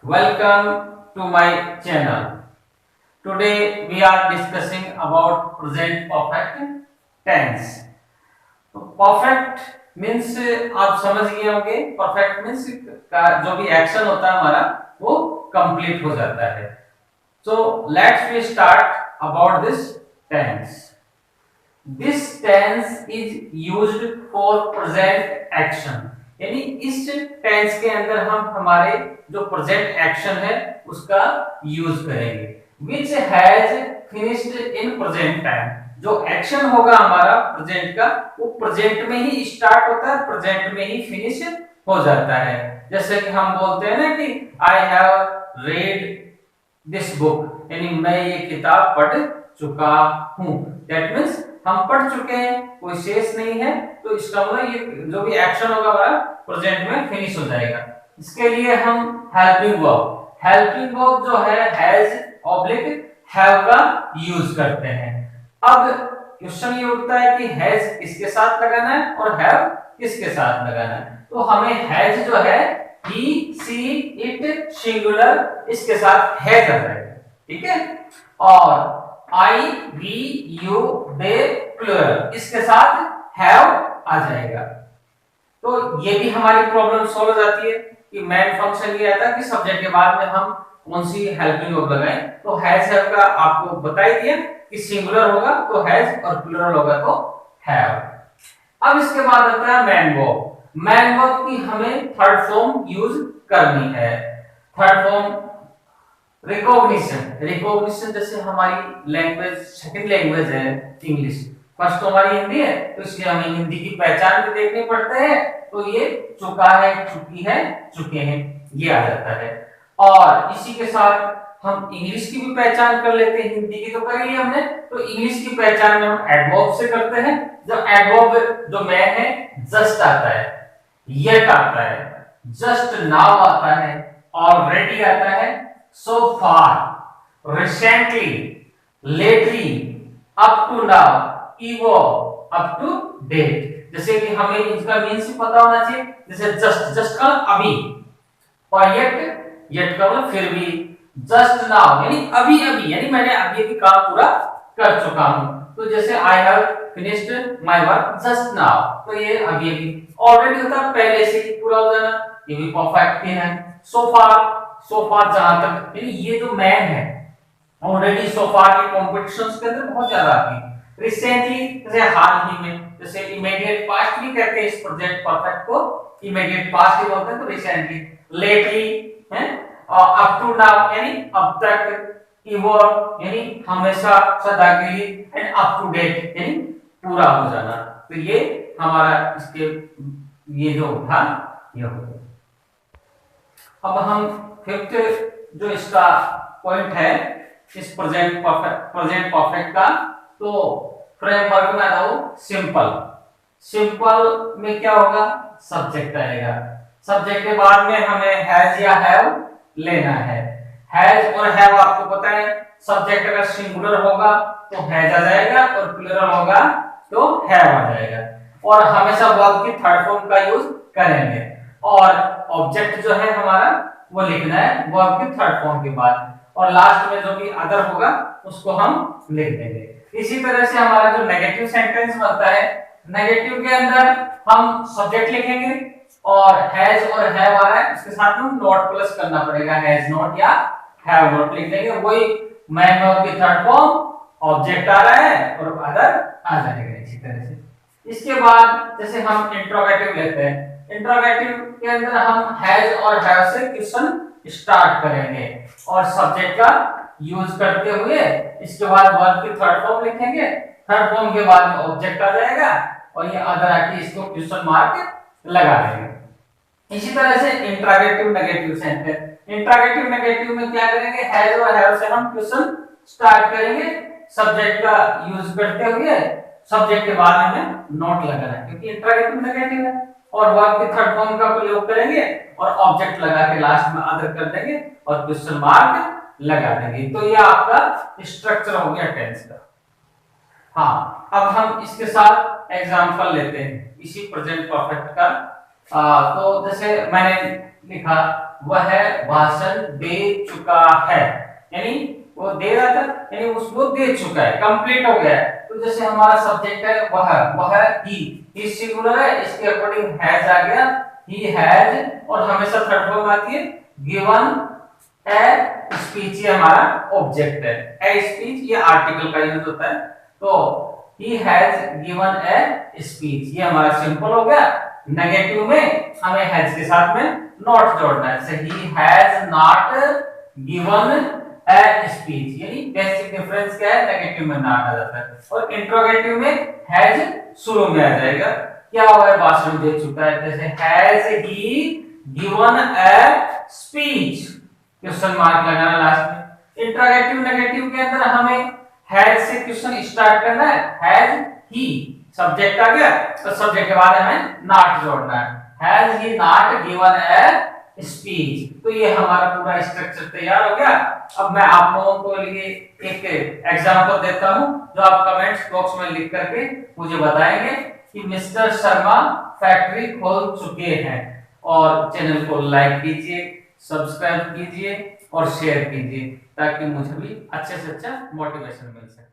Welcome to my channel. Today we are discussing about present perfect tense. तो perfect means आप समझ गए होंगे, परफेक्ट मीन्स का जो भी एक्शन होता है हमारा वो कंप्लीट हो जाता है. So let's we start about this tense. This tense is used for present action. यानी इस टेंस के अंदर हम हमारे जो प्रेजेंट एक्शन है उसका यूज करेंगे. Which has finished in present time. जो एक्शन होगा हमारा प्रेजेंट का वो प्रेजेंट में ही स्टार्ट होता है, प्रेजेंट में ही फिनिश हो जाता है. जैसे कि हम बोलते हैं ना कि I have read this book, यानी मैं ये किताब पढ़ चुका हूं. दैट मीन्स हम पढ़ चुके हैं, कोई शेष नहीं है, तो इसका मतलब ये जो भी एक्शन होगा हमारा प्रेजेंट में फिनिश हो जाएगा. इसके लिए हम हेल्पिंग वर्ब जो है हैज ऑब्लिक हैव का यूज करते हैं. अब क्वेश्चन ये उठता है कि हैज किसके साथ लगाना है और हैव किसके साथ लगाना है. तो हमें हैज जो है ही सी इट सिंगुलर इसके साथ हैज आ जाएगा. ठीक है. और आई वी यू दे प्लूरल इसके साथ हैव आ जाएगा. तो ये भी हमारी प्रॉब्लम सॉल्व हो जाती है कि मेन फंक्शन ये आता है कि सब्जेक्ट के बाद में हम कौन सी हेल्पिंग वर्ब लगाएं. तो हैज हैव का आपको बता ही दिया कि सिंगुलर होगा तो हैज और प्लूरल होगा तो हैव. अब इसके बाद आता है मैन वर्ब की हमें थर्ड फॉर्म यूज करनी है. थर्ड फॉर्म रिकॉग्निशन जैसे हमारी लैंग्वेज सेकंड लैंग्वेज है इंग्लिश, फर्स्ट तो हमारी हिंदी है, तो इसलिए हमें हिंदी की पहचान भी देखनी पड़ते हैं. तो ये चुका है, चुकी है, चुके हैं, ये आ जाता है. और इसी के साथ हम इंग्लिश की भी पहचान कर लेते हैं. हिंदी की तो कर ली हमने, तो इंग्लिश की पहचान में हम एडवर्ब से करते हैं. जब एडवर्ब जो मैं है जस्ट आता है, येट आता है, जस्ट नाउ आता है, ऑलरेडी आता है, so far, recently, lately, up to now, evo, up to date. जैसे कि हमें इसका मीन्स भी पता होना चाहिए. जैसे जस्ट का अभी, और येट का मतलब फिर भी, जस्ट नाउ यानी अभी अभी, यानी मैंने अभी अभी काम पूरा कर चुका हूं. तो जैसे I have finished my work just now, तो ये अभी अभी. ऑलरेडी होता है पहले से ही पूरा हो जाना, ये भी परफेक्ट है. सो फार जहां तक, यानी ये जो मैन है ऑलरेडी सो फार के कॉम्पिटिशंस के अंदर बहुत ज्यादा आती है. रिसेंटली जैसे हाल ही में, जैसे इमीडिएट पास्ट भी कहते हैं इस प्रेजेंट परफेक्ट को, इमीडिएट पास्ट ही बोलते हैं. तो रिसेंटली, लेटली है, और अप टू नाउ यानी अब तक, इवोर यानी हमेशा सदा के लिए, एंड अप टू डेट यानी पूरा हो जाना. तो ये हमारा इसके ये जो था ये हो गया. अब हम फिफ्थ जो इसका पॉइंट है इस प्रेजेंट परफेक्ट का, तो फ्रेमवर्क में आता हो सिंपल में क्या होगा, सब्जेक्ट आएगा. सब्जेक्ट के बाद में हमें हैज या हैव लेना है. हैज और हैव आपको पता है, सब्जेक्ट अगर सिंगुलर होगा तो हैज आ जाएगा और प्लूरल होगा तो हैव आ जाएगा. और हमेशा वर्ब की थर्ड फॉर्म का यूज करेंगे. और ऑब्जेक्ट जो है हमारा वो लिखना है वर्ब की थर्ड फॉर्म के बाद, और लास्ट में जो भी अदर होगा उसको हम लिख देंगे. इसी तरह से हमारा जो नेगेटिव सेंटेंस बनता है, नेगेटिव के अंदर हम सब्जेक्ट लिखेंगे और हैज और हैव आ रहा है, उसके साथ हम नॉट प्लस करना पड़ेगा, हैज नॉट या हैव नॉट लिख देंगे. वही मैन वर्ब की थर्ड फॉर्म, ऑब्जेक्ट आ रहा है और अदर आ जाएगा. इसी तरह से इसके बाद जैसे हम इंट्रोगेटिव लेते हैं, इंट्रोगेटिव के अंदर हम हैज और हैव से क्वेश्चन स्टार्ट करेंगे और सब्जेक्ट का यूज करते हुए इसके बाद वर्ब की थर्ड फॉर्म लिखेंगे. थर्ड फॉर्म के बाद में ऑब्जेक्ट आ जाएगा और ये अदर आके इसको क्वेश्चन मार्क लगा देंगे. इसी तरह से interrogative negative sentence, interrogative negative में क्या करेंगे, हैज और हैव से हम क्वेश्चन स्टार्ट करेंगे, सब्जेक्ट का यूज करते हुए सब्जेक्ट के बाद हमें नोट लगाना है क्योंकि इंट्रोगेटिव नेगेटिव है, और वर्ब की थर्ड फॉर्म का प्रयोग करेंगे और ऑब्जेक्ट लगा के लास्ट में अदर कर देंगे और क्वेश्चन मार्क लगा देंगे. तो ये आपका स्ट्रक्चर हो गया टेंस का. हाँ, अब हम इसके साथ एग्जांपल लेते हैं इसी प्रेजेंट परफेक्ट का. तो जैसे मैंने लिखा, वह भाषण दे चुका है, यानी वो दे रहा था, यानी उसको दे चुका है, कंप्लीट हो गया है। तो जैसे हमारा सब्जेक्ट है वह ही सिंगुलर है, इसके अकॉर्डिंग हैज आ गया, ही हैज, और हमेशा थर्ड फॉर्म आती है गिवन ए स्पीच, ये हमारा ऑब्जेक्ट है। ए स्पीच ये आर्टिकल का यूज होता है, तो he has given a speech, ये हमारा सिंपल हो गया। नेगेटिव में हमें हैज के साथ में नॉट जोड़ना है, जैसे he has not given a speech, यानी बेसिक डिफरेंस क्या है, नेगेटिव में नॉट आ जाता है, और इंट्रोगेटिव में हैज शुरू में आ जाएगा। क्या हुआ है, भाषण दे चुका है, जैसे has he given a speech, question mark लगाना लास्ट में। इंट्रोगेटिव नेगेटिव के अंदर हमें हैज से क्वेश्चन स्टार्ट करना है, हैज ही सब्जेक्ट आ गया, तो सब्जेक्ट के बाद हमें नॉट जोड़ना है, has he not given a speech. तो ये हमारा पूरा स्ट्रक्चर तैयार हो गया। अब मैं आप लोगों को लिए एक एग्जांपल देता हूं, जो आप कमेंट्स बॉक्स में लिख करके मुझे बताएंगे कि मिस्टर शर्मा फैक्ट्री खोल चुके हैं। और चैनल को लाइक कीजिए, सब्सक्राइब कीजिए और शेयर कीजिए, ताकि मुझे भी अच्छे से अच्छा मोटिवेशन मिल सके।